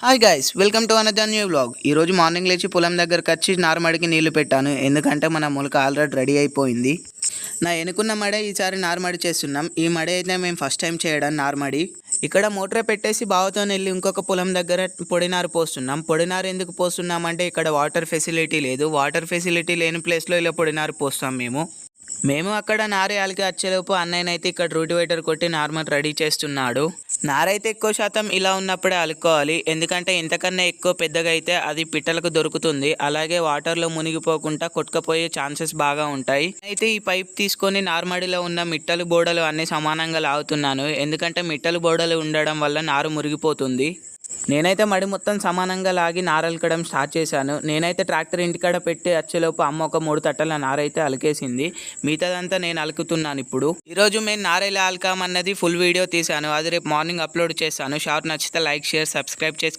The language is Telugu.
Hi guys, welcome to another new vlog. ఈరోజు మార్నింగ్ లేచి పొలం దగ్గరకు వచ్చి నారుమడికి నీళ్లు పెట్టాను. ఎందుకంటే మన మొలక ఆల్రెడీ రెడీ అయిపోయింది. నా ఎనుకున్న మడే ఈసారి నారుమడి చేస్తున్నాం. ఈ మడి అయితే మేము ఫస్ట్ టైం చేయడం నారుమడి. ఇక్కడ మోటార్ పెట్టేసి బావతో వెళ్ళి ఇంకొక పొలం దగ్గర పొడినారు పోస్తున్నాం. పొడినారు ఎందుకు పోస్తున్నాం అంటే ఇక్కడ వాటర్ ఫెసిలిటీ లేదు. వాటర్ ఫెసిలిటీ లేని ప్లేస్లో ఇలా పొడినారు పోస్తాం మేము అక్కడ నారే అలికి వచ్చేలోపు అన్నయ్యనైతే ఇక్కడ రూటివేటర్ కొట్టి నార్మల్ రెడీ చేస్తున్నాడు. నారైతే ఎక్కువ శాతం ఇలా ఉన్నప్పుడే అలుక్కోవాలి. ఎందుకంటే ఇంతకన్నా ఎక్కువ పెద్దగా అయితే అది పిట్టలకు దొరుకుతుంది. అలాగే వాటర్లో మునిగిపోకుండా కొట్టుకుపోయే ఛాన్సెస్ బాగా ఉంటాయి. అయితే ఈ పైప్ తీసుకొని నార్మడిలో ఉన్న మిట్టలు బోడలు అన్ని సమానంగా లాగుతున్నాను. ఎందుకంటే మిట్టలు బోడలు ఉండడం వల్ల నారు మురిగిపోతుంది. నేనైతే మడి మొత్తం సమానంగా లాగి నారలకడం స్టార్ట్ చేశాను. నేనైతే ట్రాక్టర్ ఇంటికాడ పెట్టి వచ్చేలోపు అమ్మ ఒక 3 తట్టల నారైతే అలికేసింది. మిగతాదంతా నేను అలుకుతున్నాను. ఇప్పుడు ఈరోజు మేము నారెలా అలకామన్నది ఫుల్ వీడియో తీశాను. అది రేపు మార్నింగ్ అప్లోడ్ చేశాను. షార్ట్ నచ్చితే లైక్, షేర్, సబ్స్క్రైబ్ చేసి